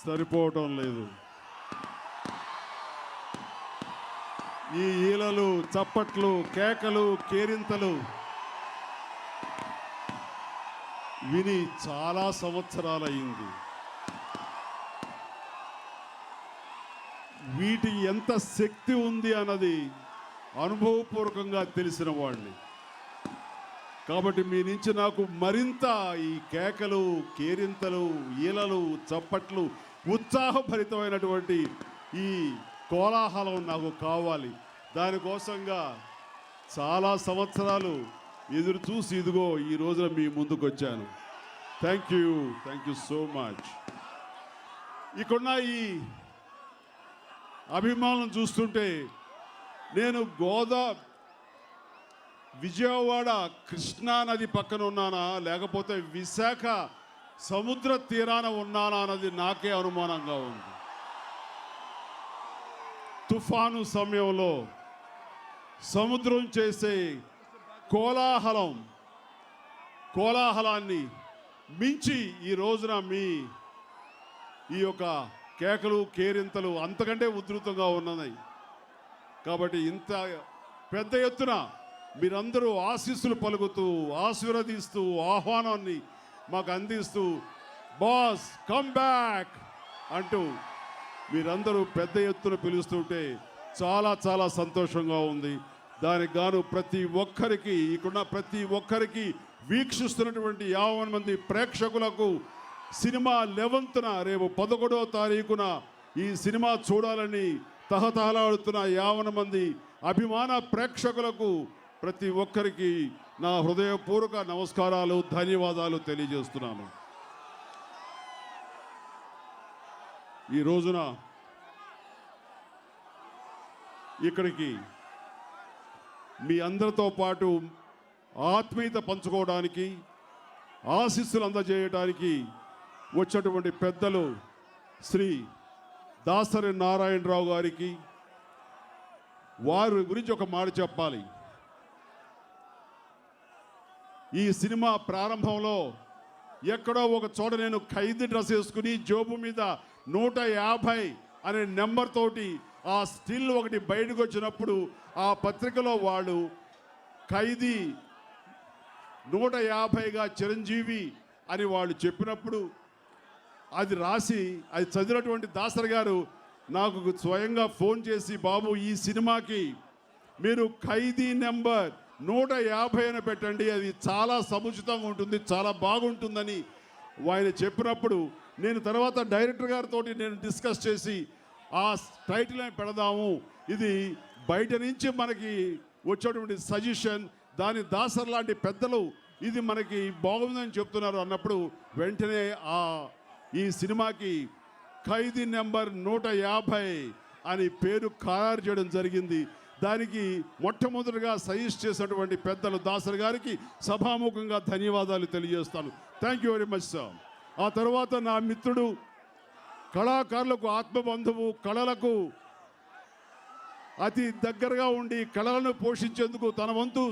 సరిపోవటం లేదు. ఈ ఈలలు, చప్పట్లు, కేకలు, కేరింతలు విని చాలా సంవత్సరాలయ్యింది. వీటికి ఎంత శక్తి ఉంది అన్నది అనుభవపూర్వకంగా తెలిసిన వాడిని. కాబట్టి మీ నుంచి నాకు మరింత ఈ కేకలు, కేరింతలు, ఈలలు, చప్పట్లు, ఉత్సాహభరితమైనటువంటి ఈ కోలాహలం నాకు కావాలి. దానికోసంగా చాలా సంవత్సరాలు ఎదురు చూసి ఇదిగో ఈ రోజున మీ ముందుకు వచ్చాను. Thank you so much. ఇక్కడున్న ఈ అభిమానం చూస్తుంటే నేను విజయవాడ కృష్ణానది పక్కన ఉన్నానా లేకపోతే విశాఖ సముద్ర తీరాన ఉన్నానా అన్నది నాకే అనుమానంగా ఉంది. తుఫాను సమయంలో సముద్రం చేసే కోలాహలాన్ని మించి ఈ రోజున మీ ఈ యొక్క కేకలు, కేరింతలు అంతకంటే ఉధృతంగా ఉన్నది. కాబట్టి ఇంత పెద్ద ఎత్తున మీరందరూ ఆశీస్సులు పలుకుతూ, ఆశీర్వదిస్తూ, ఆహ్వానాన్ని మాకు అందిస్తూ బాస్ కమ్ బ్యాక్ అంటూ మీరందరూ పెద్ద ఎత్తున పిలుస్తుంటే చాలా చాలా సంతోషంగా ఉంది. దానికి గాను ప్రతి ఒక్కరికి, ఇక్కడున్న ప్రతి ఒక్కరికి, వీక్షిస్తున్నటువంటి 50 మంది ప్రేక్షకులకు సినిమా 11న రేపు 11వ తారీఖున ఈ సినిమా చూడాలని తహతహలాడుతున్న 50 మంది అభిమాన ప్రేక్షకులకు ప్రతి ఒక్కరికి నా హృదయపూర్వక నమస్కారాలు, ధన్యవాదాలు తెలియజేస్తున్నాను. ఈ రోజున ఇక్కడికి మీ అందరితో పాటు ఆత్మీయత పంచుకోవడానికి, ఆశీస్సులు అందజేయడానికి వచ్చినటువంటి పెద్దలు శ్రీ దాసరి నారాయణరావు గారికి వారి గురించి ఒక మాట చెప్పాలి. ఈ సినిమా ప్రారంభంలో ఎక్కడో ఒక చోట నేను ఖైదీ డ్రెస్ వేసుకుని జోబు మీద 150 అనే నెంబర్ తోటి ఆ స్టిల్ ఒకటి బయటకు వచ్చినప్పుడు ఆ పత్రికలో వాళ్ళు ఖైదీ 150గా చిరంజీవి అని వాళ్ళు చెప్పినప్పుడు అది రాసి అది చదివినటువంటి దాసరి గారు నాకు స్వయంగా ఫోన్ చేసి, బాబు ఈ సినిమాకి మీరు ఖైదీ నెంబర్ 150 అని పెట్టండి, అది చాలా సముచితంగా ఉంటుంది, చాలా బాగుంటుందని ఆయన చెప్పినప్పుడు నేను తర్వాత డైరెక్టర్ గారితో నేను డిస్కస్ చేసి ఆ టైటిల్ పెడదాము, ఇది బయట నుంచి మనకి వచ్చేటువంటి సజెషన్, దాని దాసర్ లాంటి పెద్దలు ఇది మనకి బాగుందని చెప్తున్నారు అన్నప్పుడు వెంటనే ఈ సినిమాకి ఖైదీ నెంబర్ 150 అని పేరు ఖరారు చేయడం జరిగింది. దానికి మొట్టమొదటిగా సజెస్ట్ చేసినటువంటి పెద్దలు దాసరి గారికి సభాముఖంగా ధన్యవాదాలు తెలియజేస్తాను. Thank you very much sir. ఆ తర్వాత నా మిత్రుడు, కళాకారులకు ఆత్మబంధువు, కళలకు అతి దగ్గరగా ఉండి కళలను పోషించేందుకు తన వంతు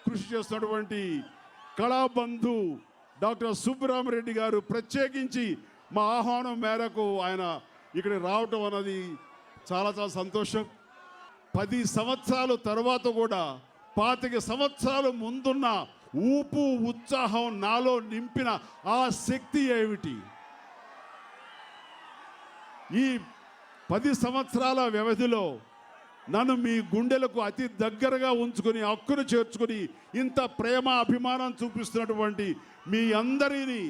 కృషి చేస్తున్నటువంటి కళాబంధు డాక్టర్ సుబ్బరామరెడ్డి గారు ప్రత్యేకించి మా ఆహ్వానం మేరకు ఆయన ఇక్కడ రావటం అన్నది చాలా చాలా సంతోషం. 10 సంవత్సరాల తర్వాత కూడా 25 సంవత్సరాలు ముందున్న ఊపు, ఉత్సాహం నాలో నింపిన ఆ శక్తి ఏమిటి? ఈ 10 సంవత్సరాల వ్యవధిలో నన్ను మీ గుండెలకు అతి దగ్గరగా ఉంచుకొని, హక్కును చేర్చుకొని ఇంత ప్రేమ, అభిమానం చూపిస్తున్నటువంటి మీ అందరినీ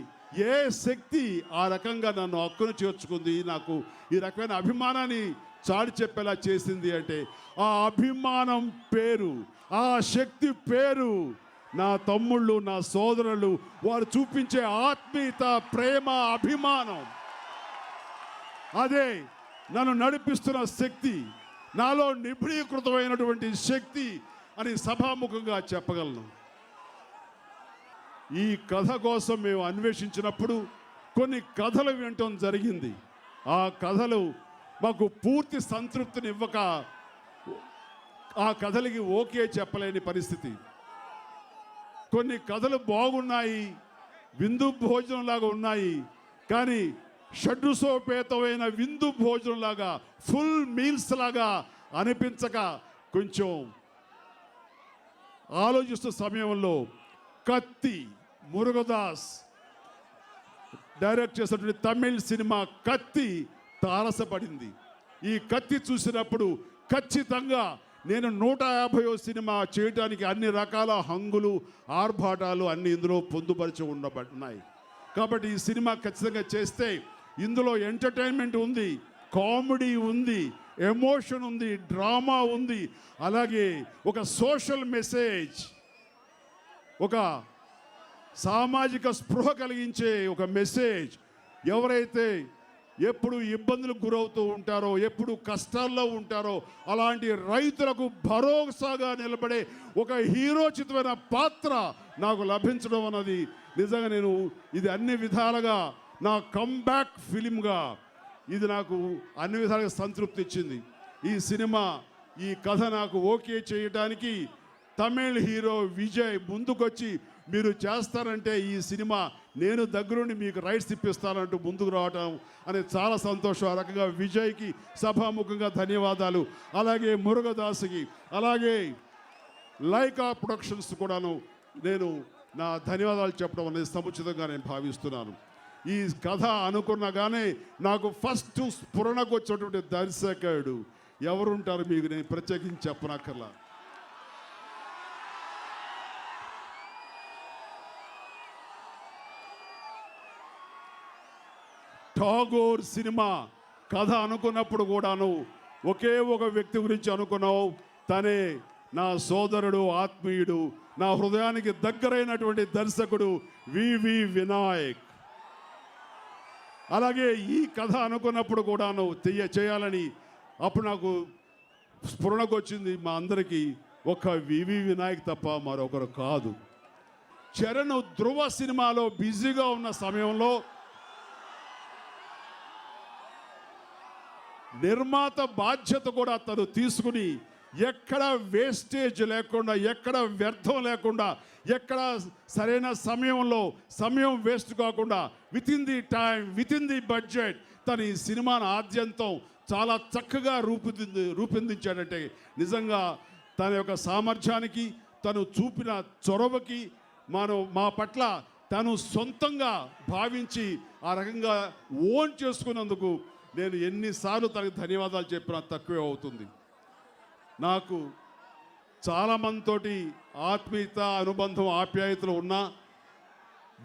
ఏ శక్తి ఆ రకంగా నన్ను హక్కును చేర్చుకుంది, నాకు ఈ రకమైన అభిమానాన్ని చాటి చెప్పేలా చేసింది అంటే ఆ అభిమానం పేరు, ఆ శక్తి పేరు నా తమ్ముళ్ళు, నా సోదరులు, వారు చూపించే ఆత్మీయత, ప్రేమ, అభిమానం. అదే నన్ను నడిపిస్తున్న శక్తి, నాలో నిబిడీకృతమైనటువంటి శక్తి అని సభాముఖంగా చెప్పగలను. ఈ కథ కోసం మేము అన్వేషించినప్పుడు కొన్ని కథలు వినటం జరిగింది. ఆ కథలు మాకు పూర్తి సంతృప్తిని ఇవ్వక ఆ కథలకి ఓకే చెప్పలేని పరిస్థితి. కొన్ని కథలు బాగున్నాయి, విందు భోజనంలాగా ఉన్నాయి, కానీ షడ్రుసోపేతమైన విందు భోజనంలాగా, ఫుల్ మీల్స్ లాగా అనిపించక కొంచెం ఆలోచిస్తున్న సమయంలో కత్తి, మురుగదాస్ డైరెక్ట్ చేసినటువంటి తమిళ్ సినిమా కత్తి తారసపడింది. ఈ కత్తి చూసినప్పుడు ఖచ్చితంగా నేను 150వ సినిమా చేయడానికి అన్ని రకాల హంగులు, ఆర్భాటాలు అన్ని ఇందులో పొందుపరిచి ఉండబడుతున్నాయి. కాబట్టి ఈ సినిమా ఖచ్చితంగా చేస్తే ఇందులో ఎంటర్టైన్మెంట్ ఉంది, కామెడీ ఉంది, ఎమోషన్ ఉంది, డ్రామా ఉంది, అలాగే ఒక సోషల్ మెసేజ్, ఒక సామాజిక స్పృహ కలిగించే ఒక మెసేజ్. ఎవరైతే ఎప్పుడు ఇబ్బందులకు గురవుతూ ఉంటారో, ఎప్పుడు కష్టాల్లో ఉంటారో అలాంటి రైతులకు భరోసాగా నిలబడే ఒక హీరోచితమైన పాత్ర నాకు లభించడం అన్నది నిజంగా నేను ఇది అన్ని విధాలుగా నా కమ్బ్యాక్ ఫిలింగా ఇది నాకు అన్ని విధాలుగా సంతృప్తి ఇచ్చింది. ఈ సినిమా, ఈ కథ నాకు ఓకే చేయడానికి తమిళ్ హీరో విజయ్ ముందుకొచ్చి మీరు చేస్తారంటే ఈ సినిమా నేను దగ్గరుండి మీకు రైట్స్ ఇప్పిస్తానంటూ ముందుకు రావటం అనేది చాలా సంతోషం. ఆ రకంగా విజయ్కి సభాముఖంగా ధన్యవాదాలు. అలాగే మురుగదాస్కి, అలాగే లైకా ప్రొడక్షన్స్ కూడాను నేను నా ధన్యవాదాలు చెప్పడం అనేది సముచితంగా నేను భావిస్తున్నాను. ఈ కథ అనుకున్నగానే నాకు ఫస్ట్ స్ఫురణకు వచ్చినటువంటి దర్శకుడు ఎవరుంటారు మీకు నేను ప్రత్యేకించి చెప్పనక్కర్లా. ఠాగూర్ సినిమా కథ అనుకున్నప్పుడు కూడాను ఒకే ఒక వ్యక్తి గురించి అనుకున్నావు. తనే నా సోదరుడు, ఆత్మీయుడు, నా హృదయానికి దగ్గరైనటువంటి దర్శకుడు వివి వినాయక్. అలాగే ఈ కథ అనుకున్నప్పుడు కూడాను చేయాలని అప్పుడు నాకు స్ఫురణకు వచ్చింది, మా అందరికీ ఒక వివి వినాయక్ తప్ప మరొకరు కాదు. చరణ్ ధ్రువ సినిమాలో బిజీగా ఉన్న సమయంలో నిర్మాత బాధ్యత కూడా తను తీసుకుని ఎక్కడ వేస్టేజ్ లేకుండా, ఎక్కడ వ్యర్థం లేకుండా, ఎక్కడ సరైన సమయం వేస్ట్ కాకుండా with in the time, with in the budget తను ఈ సినిమాను ఆద్యంతం చాలా చక్కగా రూపొందించాడంటే నిజంగా తన యొక్క సామర్థ్యానికి, తను చూపిన చొరవకి మా పట్ల తను సొంతంగా భావించి ఆ రకంగా ఓన్ చేసుకున్నందుకు నేను ఎన్నిసార్లు తనకు ధన్యవాదాలు చెప్పినా తక్కువే అవుతుంది. నాకు చాలామందితోటి ఆత్మీయత, అనుబంధం, ఆప్యాయతలు ఉన్నా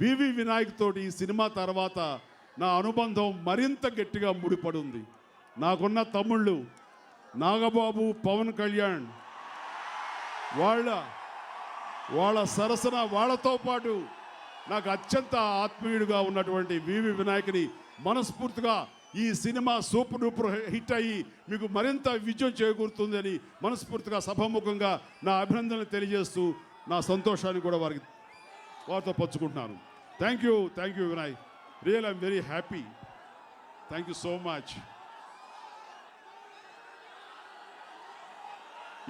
వివి వినాయక్ తోటి ఈ సినిమా తర్వాత నా అనుబంధం మరింత గట్టిగా ముడిపడి ఉంది. నాకున్న తమ్ముళ్ళు నాగబాబు, పవన్ కళ్యాణ్, వాళ్ళ సరసన వాళ్ళతో పాటు నాకు అత్యంత ఆత్మీయుడిగా ఉన్నటువంటి వివి వినాయక్ని మనస్ఫూర్తిగా ఈ సినిమా సూపర్ డూపర్ హిట్ అయ్యి మీకు మరింత విజయం చేకూరుతుందని మనస్ఫూర్తిగా సభాముఖంగా నా అభినందనలు తెలియజేస్తూ నా సంతోషాన్ని కూడా వారితో పంచుకుంటున్నాను. Thank you Vinayak. Real I'm very happy. Thank you so much.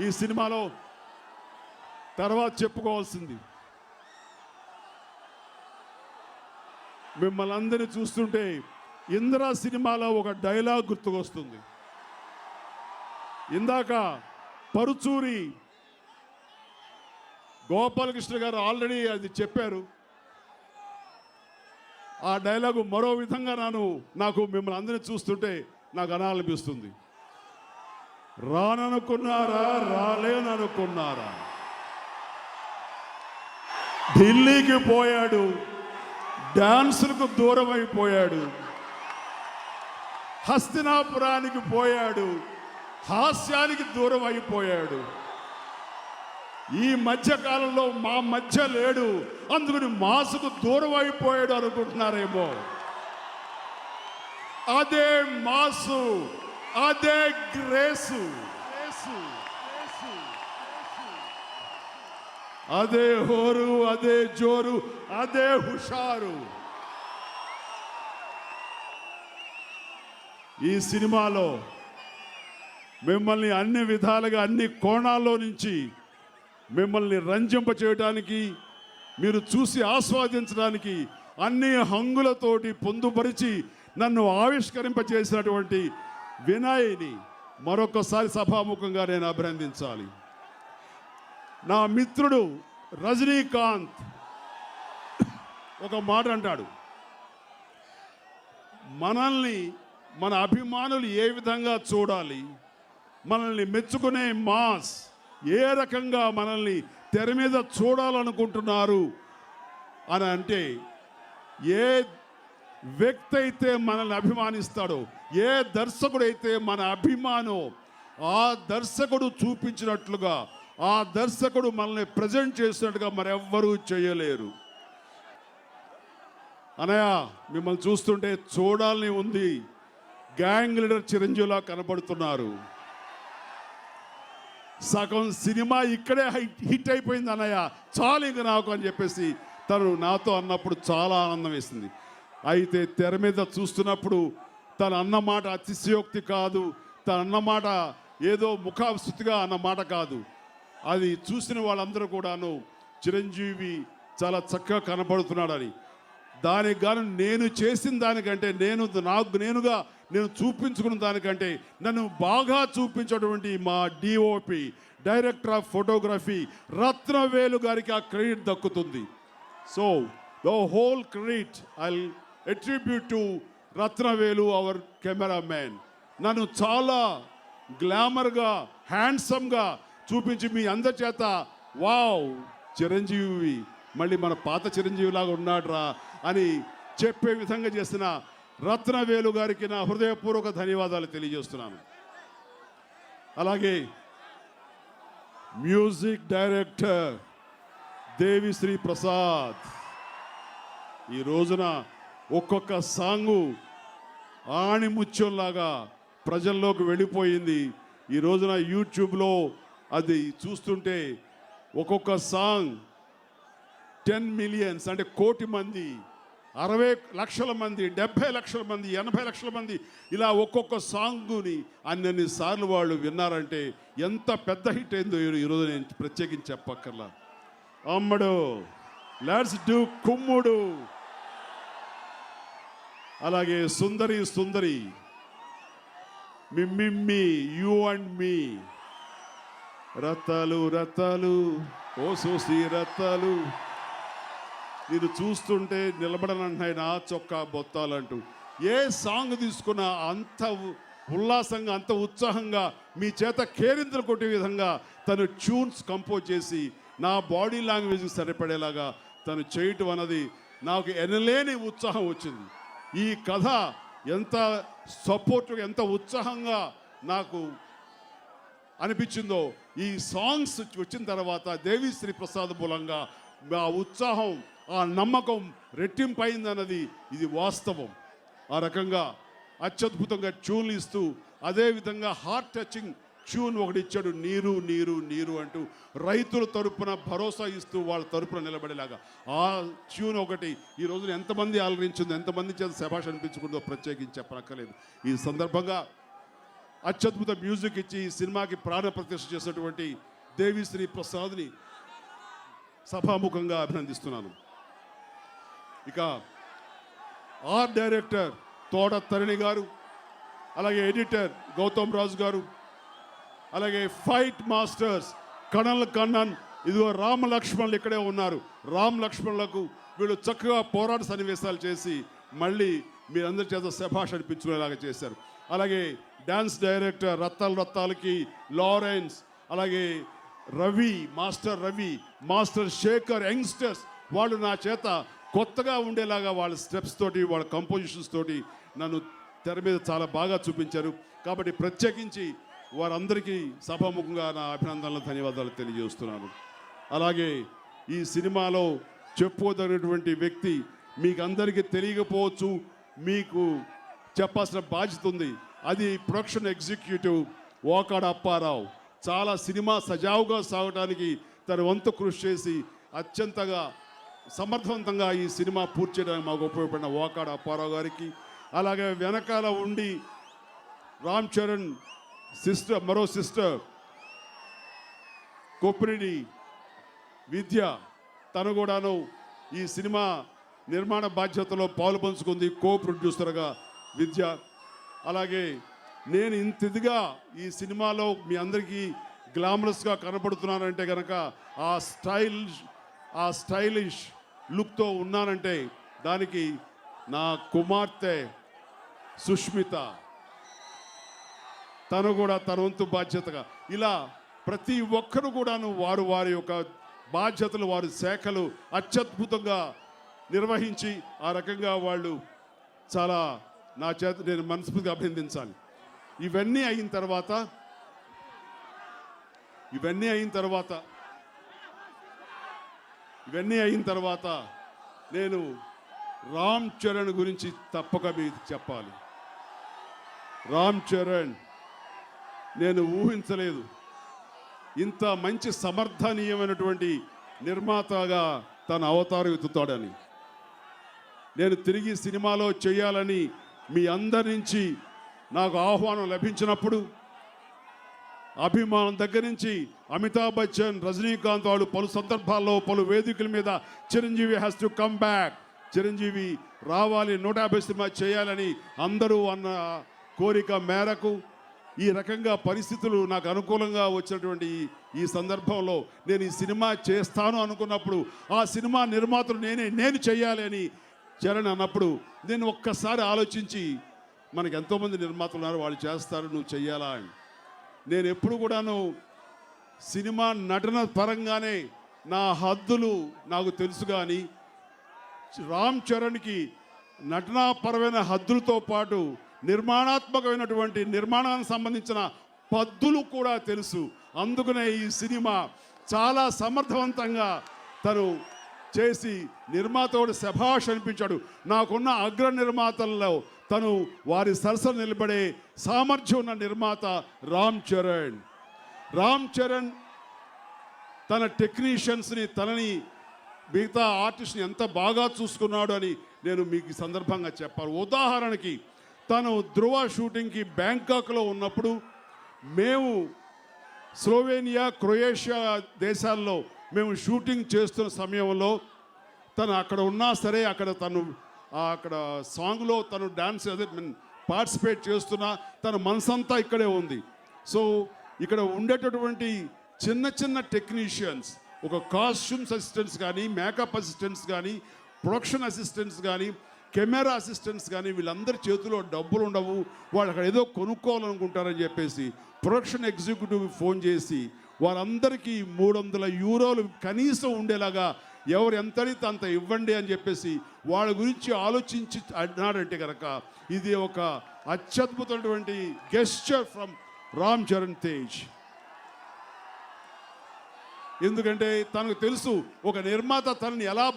ఈ సినిమాలో తర్వాత చెప్పుకోవాల్సింది, మిమ్మల్ని అందరినీ చూస్తుంటే ఇందిరా సినిమాలో ఒక డైలాగ్ గుర్తుకొస్తుంది. ఇందాక పరుచూరి గోపాలకృష్ణ గారు ఆల్రెడీ అది చెప్పారు. ఆ డైలాగు మరో విధంగా నాకు మిమ్మల్ని అందరినీ చూస్తుంటే నాకు అనాలనిపిస్తుంది. రాననుకున్నారా, రాలేననుకున్నారా, ఢిల్లీకి పోయాడు, డాన్సులకు దూరం అయిపోయాడు, హస్తినాపురానికి పోయాడు, హాస్యానికి దూరం అయిపోయాడు, ఈ మధ్య కాలంలో మా మధ్య లేడు, అందుకని మాసుకు దూరం అయిపోయాడు అనుకుంటున్నారేమో. అదే మాసు, అదే గ్రేసు, అదే హోరు, అదే జోరు, అదే హుషారు. ఈ సినిమాలో మిమ్మల్ని అన్ని విధాలుగా, అన్ని కోణాల్లో నుంచి మిమ్మల్ని రంజింప చేయడానికి, మీరు చూసి ఆస్వాదించడానికి అన్ని హంగులతోటి పొందుపరిచి నన్ను ఆవిష్కరింపజేసినటువంటి వినయ్ని మరొకసారి సభాముఖంగా నేను అభినందించాలి. నా మిత్రుడు రజనీకాంత్ ఒక మాట అంటాడు, మనల్ని మన అభిమానులు ఏ విధంగా చూడాలి, మనల్ని మెచ్చుకునే మాస్ ఏ రకంగా మనల్ని తెర మీద చూడాలనుకుంటున్నారు అని అంటే, ఏ వ్యక్తి అయితే మనల్ని అభిమానిస్తాడో, ఏ దర్శకుడైతే మన అభిమానో, ఆ దర్శకుడు చూపించినట్లుగా, ఆ దర్శకుడు మనల్ని ప్రజెంట్ చేసినట్టుగా మరెవ్వరూ చేయలేరు. అనయ్య, మిమ్మల్ని చూస్తుంటే చూడాలని ఉంది. గ్యాంగ్ లీడర్ చిరంజీవిలా కనబడుతున్నారు. సగం సినిమా ఇక్కడే హిట్ అయిపోయింది అన్నయ్య, చాలు ఇంక నాకు అని చెప్పేసి తను నాతో అన్నప్పుడు చాలా ఆనందం వేసింది. అయితే తెర మీద చూస్తున్నప్పుడు తను అన్నమాట అతిశయోక్తి కాదు, తను అన్నమాట ఏదో ముఖాస్తుతిగా అన్నమాట కాదు. అది చూసిన వాళ్ళందరూ కూడాను చిరంజీవి చాలా చక్కగా కనబడుతున్నాడని, దానికి గాను నేను చేసిన దానికంటే, నేను చూపించుకున్న దానికంటే నన్ను బాగా చూపించేటువంటి మా DOP, director of photography Ratnavelu గారికి ఆ క్రెడిట్ దక్కుతుంది. So the whole credit I attribute to Ratnavelu, our cameraman. నన్ను చాలా గ్లామర్గా, హ్యాండ్సమ్గా చూపించి మీ అందరి చేత వావ్ చిరంజీవి మళ్ళీ మన పాత చిరంజీవిలాగా ఉన్నాడ్రా అని చెప్పే విధంగా చేసిన రత్నవేలు గారికి నా హృదయపూర్వక ధన్యవాదాలు తెలియజేస్తున్నాను. అలాగే మ్యూజిక్ డైరెక్టర్ దేవిశ్రీ ప్రసాద్, ఈ రోజున ఒక్కొక్క సాంగు ఆణిముత్యంలాగా ప్రజల్లోకి వెళ్ళిపోయింది. ఈ రోజున యూట్యూబ్లో అది చూస్తుంటే ఒక్కొక్క సాంగ్ 10 మిలియన్స్ అంటే 1 కోటి మంది, 60 లక్షల మంది, 70 లక్షల మంది, 80 లక్షల మంది ఇలా ఒక్కొక్క సాంగుని అన్ని సార్లు వాళ్ళు విన్నారంటే ఎంత పెద్ద హిట్ అయిందో ఈరోజు నేను ప్రత్యేకించి చెప్పక్కర్లా. అమ్మడు లెట్స్ డూ కుమ్ముడు. అలాగే సుందరి సుందరి, మిమ్మి, యూ అండ్ మీ, రత్తాలు రత్తాలు, ఓ సోసి రత్తాలు, మీరు చూస్తుంటే నిలబడనంటున్నాయి నా చొక్కా బొత్తాలంటూ. ఏ సాంగ్ తీసుకున్నా అంత ఉల్లాసంగా, అంత ఉత్సాహంగా మీ చేత కేరింతలు కొట్టే విధంగా తను ట్యూన్స్ కంపోజ్ చేసి నా బాడీ లాంగ్వేజ్కి సరిపడేలాగా తను చేయటం అన్నది నాకు ఎనలేని ఉత్సాహం వచ్చింది. ఈ కథ ఎంత సపోర్ట్గా, ఎంత ఉత్సాహంగా నాకు అనిపించిందో, ఈ సాంగ్స్ వచ్చిన తర్వాత దేవిశ్రీ ప్రసాద్ మూలంగా ఆ ఉత్సాహం, ఆ నమ్మకం రెట్టింపైందన్నది ఇది వాస్తవం. ఆ రకంగా అత్యద్భుతంగా ట్యూన్లు ఇస్తూ, అదేవిధంగా హార్ట్ టచింగ్ ట్యూన్ ఒకటి ఇచ్చాడు, నీరు నీరు నీరు అంటూ రైతుల తరపున భరోసా ఇస్తూ వాళ్ళ తరపున నిలబడేలాగా ఆ ట్యూన్ ఒకటి ఈ రోజున ఎంతమంది ఆలరించిందో, ఎంతమంది చేత శభాష్ అనిపించుకుందో ప్రత్యేకించి చెప్పనక్కర్లేదు. ఈ సందర్భంగా అత్యద్భుత మ్యూజిక్ ఇచ్చి ఈ సినిమాకి ప్రాణ ప్రతిష్ఠ చేసినటువంటి దేవిశ్రీ ప్రసాద్ని సభాముఖంగా అభినందిస్తున్నాను. ఇక ఆర్ట్ డైరెక్టర్ తోట తరణి గారు, అలాగే ఎడిటర్ గౌతమ్ రాజు గారు, అలాగే ఫైట్ మాస్టర్స్ కణల్ కన్నన్, ఇదిగో రామ లక్ష్మణులు ఇక్కడే ఉన్నారు. రామ్ లక్ష్మణులకు వీళ్ళు చక్కగా పోరాట సన్నివేశాలు చేసి మళ్ళీ మీరందరి చేత శభాష్ అనిపించుకునేలాగా చేశారు. అలాగే డ్యాన్స్ డైరెక్టర్ రత్తాలకి లారెన్స్, అలాగే రవి, మాస్టర్ శేఖర్, యంగ్స్టర్స్ వాళ్ళు నా చేత కొత్తగా ఉండేలాగా వాళ్ళ స్టెప్స్ తోటి, వాళ్ళ కంపోజిషన్స్ తోటి నన్ను తెర మీద చాలా బాగా చూపించారు. కాబట్టి ప్రత్యేకించి వారందరికీ సభాముఖంగా నా అభినందనలు, ధన్యవాదాలు తెలియజేస్తున్నాను. అలాగే ఈ సినిమాలో చెప్పుకోదగినటువంటి వ్యక్తి మీకు అందరికీ తెలియకపోవచ్చు, మీకు చెప్పాల్సిన బాధ్యత ఉంది. అది ప్రొడక్షన్ ఎగ్జిక్యూటివ్ వాకాడ అప్పారావు. చాలా సినిమా సజావుగా సాగడానికి తన వంతు కృషి చేసి అత్యంతగా సమర్థవంతంగా ఈ సినిమా పూర్తి చేయడానికి మాకు ఉపయోగపడిన వాకాడ అప్పారావు గారికి, అలాగే వెనకాల ఉండి రామ్ చరణ్ సిస్టర్, మరో సిస్టర్ కొప్పిరెడ్డి విద్య, తను కూడాను ఈ సినిమా నిర్మాణ బాధ్యతలో పాలు పంచుకుంది. కో ప్రొడ్యూసర్గా విద్య. అలాగే నేను ఇంత ఇదిగా ఈ సినిమాలో మీ అందరికీ గ్లామరస్గా కనపడుతున్నానంటే కనుక ఆ స్టైలిష్ లుక్తో ఉన్నానంటే దానికి నా కుమార్తె సుష్మిత, తను కూడా తన వంతు బాధ్యతగా ఇలా ప్రతి ఒక్కరు కూడాను వారు వారి యొక్క బాధ్యతలు, వారి శాఖలు అత్యద్భుతంగా నిర్వహించి ఆ రకంగా వాళ్ళు చాలా నా చేత నేను మనస్ఫూర్తిగా అభినందించాలి. ఇవన్నీ అయిన తర్వాత నేను రామ్ చరణ్ గురించి తప్పక మీకు చెప్పాలి. రామ్ చరణ్ నేను ఊహించలేదు ఇంత మంచి సమర్థనీయమైనటువంటి నిర్మాతగా తన అవతారం ఎత్తుతాడని. నేను తిరిగి సినిమాలో చేయాలని మీ అందరి నుంచి నాకు ఆహ్వానం లభించినప్పుడు అభిమానం దగ్గర నుంచి అమితాబ్ బచ్చన్, రజనీకాంత్ వాళ్ళు పలు సందర్భాల్లో పలు వేదికల మీద Chiranjeevi has to come back, Chiranjeevi రావాలి, 150 సినిమా చేయాలని అందరూ అన్న కోరిక మేరకు ఈ రకంగా పరిస్థితులు నాకు అనుకూలంగా వచ్చినటువంటి ఈ సందర్భంలో నేను ఈ సినిమా చేస్తాను అనుకున్నప్పుడు ఆ సినిమా నిర్మాతలు నేను చేయాలి అని చరణ్ అన్నప్పుడు నేను ఒక్కసారి ఆలోచించి మనకు ఎంతోమంది నిర్మాతలు ఉన్నారు, వాళ్ళు చేస్తారు, నువ్వు చెయ్యాలా అని. నేను ఎప్పుడు కూడాను సినిమా నటన పరంగానే నా హద్దులు నాకు తెలుసు, కానీ రామ్ చరణ్కి నటనాపరమైన హద్దులతో పాటు నిర్మాణాత్మకమైనటువంటి నిర్మాణానికి సంబంధించిన పద్దులు కూడా తెలుసు. అందుకనే ఈ సినిమా చాలా సమర్థవంతంగా తను చేసి నిర్మాతోడు శభాష్ అనిపించాడు. నాకున్న అగ్ర నిర్మాతల్లో తను వారి సరసన నిలబడే సామర్థ్యం ఉన్న నిర్మాత రామ్ చరణ్. రామ్ చరణ్ తన టెక్నీషియన్స్ని, తనని మిగతా ఆర్టిస్ట్ని ఎంత బాగా చూసుకున్నాడు అని నేను మీకు ఈ సందర్భంగా చెప్పాలి. ఉదాహరణకి తను ధృవ షూటింగ్కి బ్యాంకాక్లో ఉన్నప్పుడు మేము స్లోవేనియా, క్రొయేషియా దేశాల్లో మేము షూటింగ్ చేస్తున్న సమయంలో తను అక్కడ ఉన్నా సరే అక్కడ సాంగ్లో తను డాన్స్ పార్టిసిపేట్ చేస్తున్నా తన మనసంతా ఇక్కడే ఉంది. సో ఇక్కడ ఉండేటటువంటి చిన్న చిన్న టెక్నీషియన్స్, ఒక కాస్ట్యూమ్స్ అసిస్టెంట్స్ కానీ, మేకప్ అసిస్టెంట్స్ కానీ, ప్రొడక్షన్ అసిస్టెంట్స్ కానీ, కెమెరా అసిస్టెంట్స్ కానీ వీళ్ళందరి చేతిలో డబ్బులు ఉండవు, వాళ్ళు అక్కడ ఏదో కొనుక్కోవాలనుకుంటారని చెప్పేసి ప్రొడక్షన్ ఎగ్జిక్యూటివ్ ఫోన్ చేసి వాళ్ళందరికీ 300 యూరోలు కనీసం ఉండేలాగా ఎవరు ఎంత అడిగితే అంత ఇవ్వండి అని చెప్పేసి వాళ్ళ గురించి ఆలోచించి అన్నాడంటే కనుక ఇది ఒక అత్యద్భుతమైనటువంటి గెస్చర్ ఫ్రమ్ రామ్ చరణ్ తేజ్. ఎందుకంటే తనకు తెలుసు ఒక నిర్మాత తనని ఎలా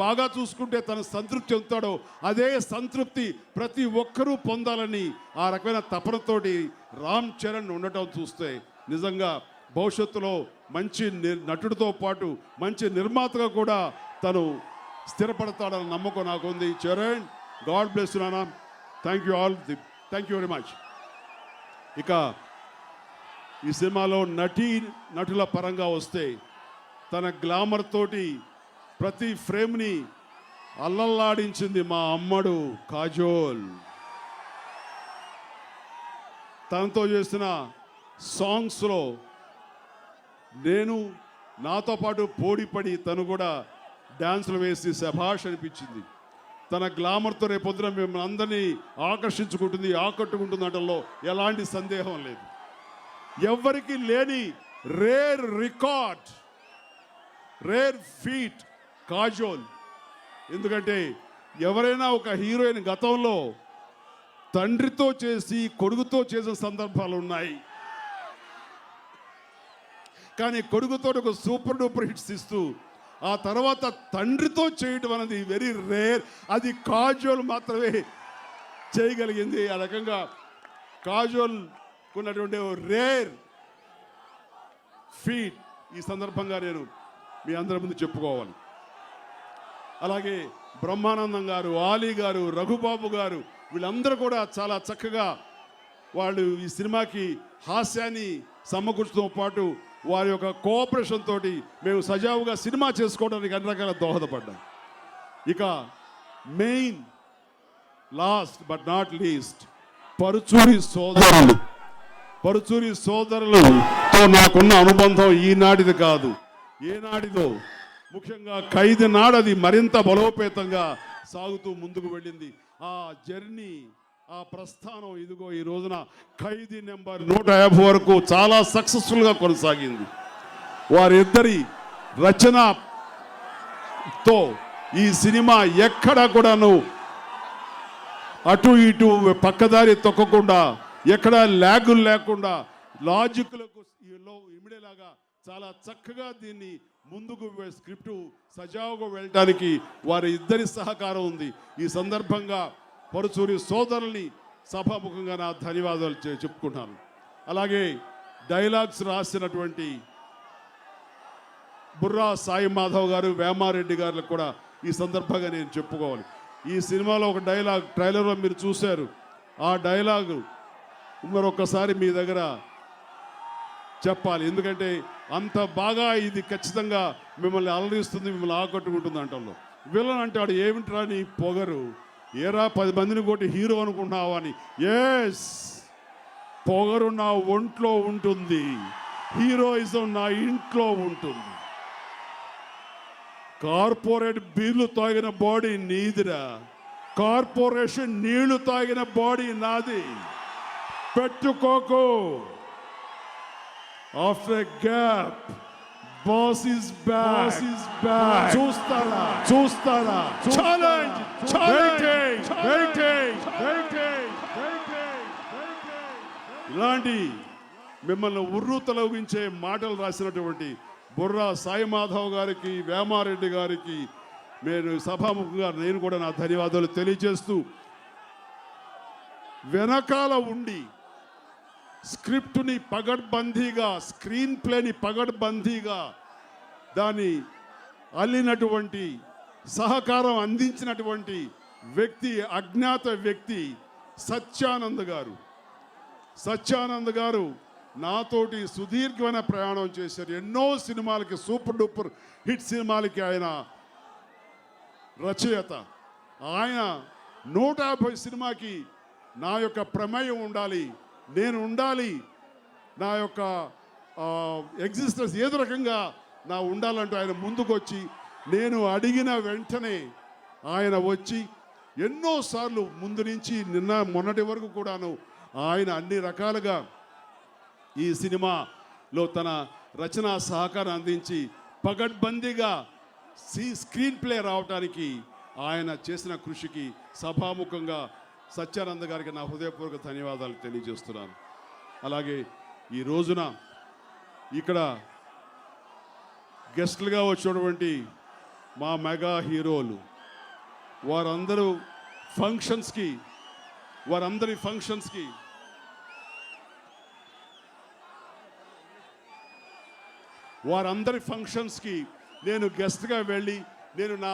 బాగా చూసుకుంటే తను సంతృప్తి చెందుతాడో అదే సంతృప్తి ప్రతి ఒక్కరూ పొందాలని ఆ రకమైన తపనతోటి రామ్ చరణ్ ఉండటం చూస్తే నిజంగా భవిష్యత్తులో మంచి నటుడితో పాటు మంచి నిర్మాతగా కూడా తను స్థిరపడతాడన్న నమ్మకం నాకుంది. చరణ్, గాడ్ బ్లెస్ యు నాన్న. Thank you very much. ఇక ఈ సినిమాలో నటుల పరంగా వస్తే తన గ్లామర్ తోటి ప్రతి ఫ్రేమ్ని అల్లల్లాడించింది మా అమ్మడు కాజోల్. తనతో చేసిన సాంగ్స్లో నాతో పాటు పోటీపడి తను కూడా డ్యాన్సులు వేసి శభాష్ అనిపించింది. తన గ్లామర్తో రేపొద్దున మేము అందరినీ ఆకట్టుకుంటుంది అనడంలో ఎలాంటి సందేహం లేదు. ఎవ్వరికి లేని rare record, rare feet Kajol. ఎందుకంటే ఎవరైనా ఒక హీరోయిన్ గతంలో తండ్రితో చేసి కొడుకుతో చేసిన సందర్భాలు ఉన్నాయి, కానీ కొడుకుతో ఒక సూపర్ డూపర్ హిట్స్ ఇస్తూ ఆ తర్వాత తండ్రితో చేయడం అనేది వెరీ రేర్. అది కాజోల్ మాత్రమే చేయగలిగింది. ఆ రకంగా కాజోల్ ఉన్నటువంటి రేర్ ఫీట్ ఈ సందర్భంగా నేను మీ అందరి ముందు చెప్పుకోవాలి. అలాగే బ్రహ్మానందం గారు, ఆలీ గారు, రఘుబాబు గారు వీళ్ళందరూ కూడా చాలా చక్కగా వాళ్ళు ఈ సినిమాకి హాస్యాన్ని సమకూర్చడంతో పాటు వారి యొక్క కోఆపరేషన్ తోటి మేము సజావుగా సినిమా చేసుకోవడానికి అన్ని రకాల దోహదపడ్డాం. ఇక main last but not least Paruchuri సోదరులతో నాకున్న అనుబంధం ఈనాటిది కాదు, ఏనాటిదో. ముఖ్యంగా ఖైదీ నాడది మరింత బలోపేతంగా సాగుతూ ముందుకు వెళ్ళింది. ఆ జర్నీ, ఆ ప్రస్థానం ఇదిగో ఈ రోజున ఖైదీ నెంబర్ 150 వరకు చాలా సక్సెస్ఫుల్గా కొనసాగింది. వారిద్దరి రచనతో ఈ సినిమా ఎక్కడా కూడాను అటు ఇటు పక్కదారి తొక్కకుండా, ఎక్కడా ల్యాగులు లేకుండా, లాజిక్లకు ఇమిడేలాగా చాలా చక్కగా దీన్ని ముందుకు స్క్రిప్టు సజావుగా వెళ్ళడానికి వారి ఇద్దరి సహకారం ఉంది. ఈ సందర్భంగా పరుచూరి సోదరుల్ని సభాముఖంగా నా ధన్యవాదాలు చెప్పుకుంటాను. అలాగే డైలాగ్స్ రాసినటువంటి బుర్రా సాయి మాధవ్ గారు, వేమారెడ్డి గారికి కూడా ఈ సందర్భంగా నేను చెప్పుకోవాలి. ఈ సినిమాలో ఒక డైలాగ్ ట్రైలర్లో మీరు చూశారు. ఆ డైలాగు మరొకసారి మీ దగ్గర చెప్పాలి, ఎందుకంటే అంత బాగా ఇది ఖచ్చితంగా మిమ్మల్ని అలరిస్తుంది, మిమ్మల్ని ఆకట్టుకుంటుంది. అంటలో విలన్ అంటాడు, ఏమిట్రా నీ పొగరు, ఏరా 10 మందిని కొట్టి హీరో అనుకుంటున్నావా అని. ఎస్, పొగరు నా ఒంట్లో ఉంటుంది, హీరోయిజం నా ఇంట్లో ఉంటుంది. కార్పొరేట్ బీర్లు తాగిన బాడీ నీదిరా, కార్పొరేషన్ నీళ్లు తాగిన బాడీ నాది, పెట్టుకోకు. After a gap, boss is back. చూస్తారా ఛాలెంజ్, ఇలాంటి మిమ్మల్ని ఉర్రు తొలగించే మాటలు రాసినటువంటి బుర్రా సాయి మాధవ్ గారికి, వేమారెడ్డి గారికి నేను సభాముఖంగా నేను కూడా నా ధన్యవాదాలు తెలియజేస్తూ, వెనకాల ఉండి స్క్రిప్ట్ని పగడ్బందీగా, స్క్రీన్ ప్లేని పగడ్బందీగా దాన్ని అల్లినటువంటి, సహకారం అందించినటువంటి వ్యక్తి, అజ్ఞాత వ్యక్తి సత్యానంద్ గారు. సత్యానంద్ గారు నాతోటి సుదీర్ఘమైన ప్రయాణం చేశారు. ఎన్నో సినిమాలకి, సూపర్ డూపర్ హిట్ సినిమాలకి ఆయన రచయిత. ఆయన 150 సినిమాకి నా యొక్క ప్రమేయం ఉండాలి, నేను ఉండాలి, నా యొక్క ఎగ్జిస్టెన్స్ ఏదో రకంగా నా ఉండాలంటూ ఆయన ముందుకు వచ్చి, నేను అడిగిన వెంటనే ఆయన వచ్చి ఎన్నోసార్లు ముందు నుంచి మొన్నటి వరకు కూడాను ఆయన అన్ని రకాలుగా ఈ సినిమాలో తన రచనా సహకారం అందించి పగడ్బందీగా స్క్రీన్ ప్లే రావడానికి ఆయన చేసిన కృషికి సభాముఖంగా సత్యానంద గారికి నా హృదయపూర్వక ధన్యవాదాలు తెలియజేస్తున్నాను. అలాగే ఈ రోజున ఇక్కడ గెస్టులుగా వచ్చినటువంటి మా మెగా హీరోలు, వారందరి ఫంక్షన్స్కి నేను గెస్ట్గా వెళ్ళి నేను నా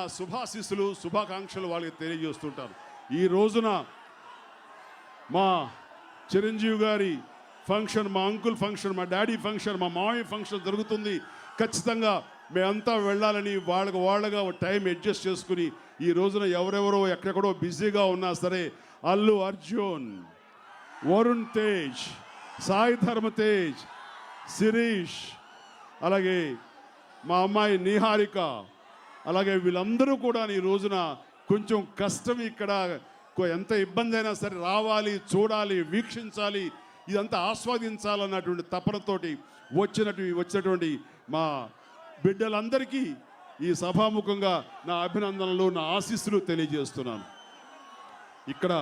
శుభాకాంక్షలు వాళ్ళకి తెలియజేస్తుంటాను. ఈ రోజున మా చిరంజీవి గారి ఫంక్షన్, మా అంకుల్ ఫంక్షన్, మా డాడీ ఫంక్షన్, మా మామయ్య ఫంక్షన్ జరుగుతుంది. ఖచ్చితంగా మేమంతా వెళ్ళాలని వాళ్ళగా టైం అడ్జస్ట్ చేసుకుని ఈ రోజున ఎవరెవరో ఎక్కడెక్కడో బిజీగా ఉన్నా సరే అల్లు అర్జున్, వరుణ్ తేజ్, సాయి ధర్మ తేజ్, శిరీష్, అలాగే మా అమ్మాయి నిహారిక, అలాగే వీళ్ళందరూ కూడా ఈ రోజున కొంచెం కష్టం, ఇక్కడ ఎంత ఇబ్బంది అయినా సరే రావాలి, చూడాలి, వీక్షించాలి, ఇదంతా ఆస్వాదించాలన్నటువంటి తపనతోటి వచ్చినటువంటి మా బిడ్డలందరికీ ఈ సభాముఖంగా నా అభినందనలు, నా ఆశీస్సులు తెలియజేస్తున్నాను. ఇక్కడ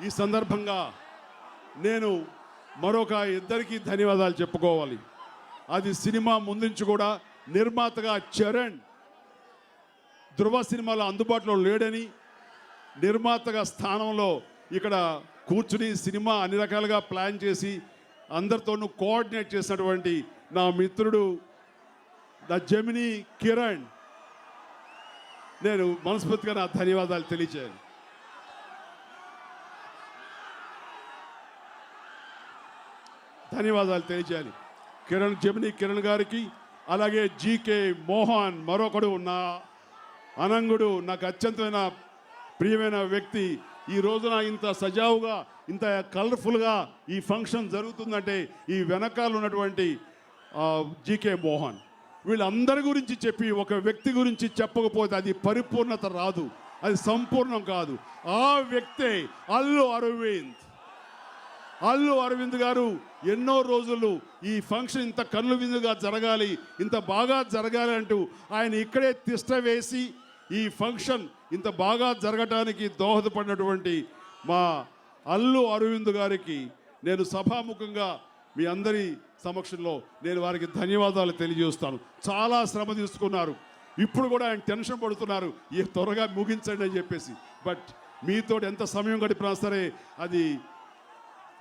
ఈ సందర్భంగా నేను మరొక ఇద్దరికి ధన్యవాదాలు చెప్పుకోవాలి. అది సినిమా ముందుంచి కూడా నిర్మాతగా చరణ్ ధృవ సినిమాలో అందుబాటులో లేడని నిర్మాతగా స్థానంలో ఇక్కడ కూర్చుని సినిమా అన్ని రకాలుగా ప్లాన్ చేసి అందరితోనూ కోఆర్డినేట్ చేసినటువంటి నా మిత్రుడు ద జెమినీ కిరణ్, నేను మనస్ఫూర్తిగా నా ధన్యవాదాలు తెలియజేయాలి. జమినీ కిరణ్ గారికి, అలాగే జీకే మోహన్ మరొకడు, నా అనంగుడు, నాకు అత్యంతమైన ప్రియమైన వ్యక్తి. ఈ రోజున ఇంత సజావుగా, ఇంత కలర్ఫుల్గా ఈ ఫంక్షన్ జరుగుతుందంటే ఈ వెనకాల ఉన్నటువంటి జీకే మోహన్, వీళ్ళందరి గురించి చెప్పి ఒక వ్యక్తి గురించి చెప్పకపోతే అది పరిపూర్ణత రాదు, అది సంపూర్ణం కాదు. ఆ వ్యక్తే అల్లు అరవింద్ గారు. ఎన్నో రోజులు ఈ ఫంక్షన్ ఇంత కన్నుల విందుగా జరగాలి, ఇంత బాగా జరగాలి అంటూ ఆయన ఇక్కడే తిష్ట వేసి ఈ ఫంక్షన్ ఇంత బాగా జరగటానికి దోహదపడినటువంటి మా అల్లు అరవింద్ గారికి నేను సభాముఖంగా మీ అందరి సమక్షంలో నేను వారికి ధన్యవాదాలు తెలియజేస్తాను. చాలా శ్రమ తీసుకున్నారు. ఇప్పుడు కూడా ఆయన టెన్షన్ పడుతున్నారు, ఈ త్వరగా ముగించండి అని చెప్పేసి. బట్ మీతో ఎంత సమయం గడిపినా సరే అది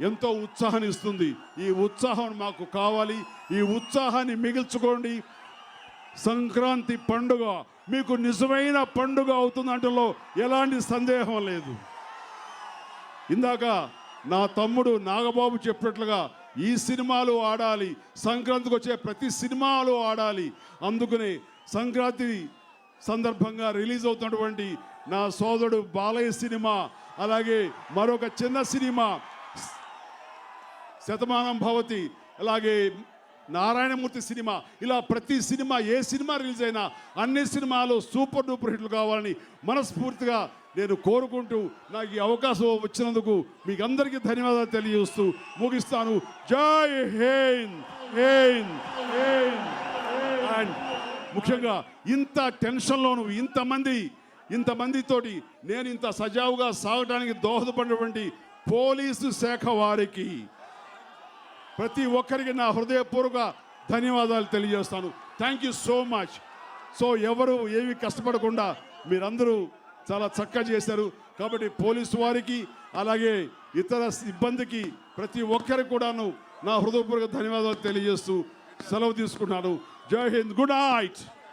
ఎంతో ఉత్సాహాన్ని ఇస్తుంది. ఈ ఉత్సాహం మాకు కావాలి. ఈ ఉత్సాహాన్ని మిగిల్చుకోండి. సంక్రాంతి పండుగ మీకు నిజమైన పండుగ అవుతుందంటలో ఎలాంటి సందేహం లేదు. ఇందాక నా తమ్ముడు నాగబాబు చెప్పినట్లుగా ఈ సినిమాలు ఆడాలి, సంక్రాంతికి వచ్చే ప్రతి సినిమాలు ఆడాలి. అందుకనే సంక్రాంతి సందర్భంగా రిలీజ్ అవుతున్నటువంటి నా సోదరుడు బాలయ్య సినిమా, అలాగే మరొక చిన్న సినిమా శతమానం భవతి, అలాగే నారాయణమూర్తి సినిమా, ఇలా ప్రతి సినిమా, ఏ సినిమా రిలీజ్ అయినా అన్ని సినిమాలు సూపర్ డూపర్ హిట్లు కావాలని మనస్ఫూర్తిగా నేను కోరుకుంటూ నాకు ఈ అవకాశం వచ్చినందుకు మీకు అందరికీ ధన్యవాదాలు తెలియజేస్తూ ముగిస్తాను. జై హింద్. అండ్ ముఖ్యంగా ఇంత టెన్షన్లోను ఇంతమందితోటి నేను ఇంత సజావుగా సాగడానికి దోహదపడినటువంటి పోలీసు శాఖ వారికి, ప్రతి ఒక్కరికి నా హృదయపూర్వక ధన్యవాదాలు తెలియజేస్తాను. Thank you so much. So ఎవరు ఏమీ కష్టపడకుండా మీరందరూ చాలా చక్కగా చేశారు. కాబట్టి పోలీసు వారికి, అలాగే ఇతర సిబ్బందికి, ప్రతి ఒక్కరికి కూడాను నా హృదయపూర్వక ధన్యవాదాలు తెలియజేస్తూ సెలవు తీసుకున్నాను. జై హింద్. Good night.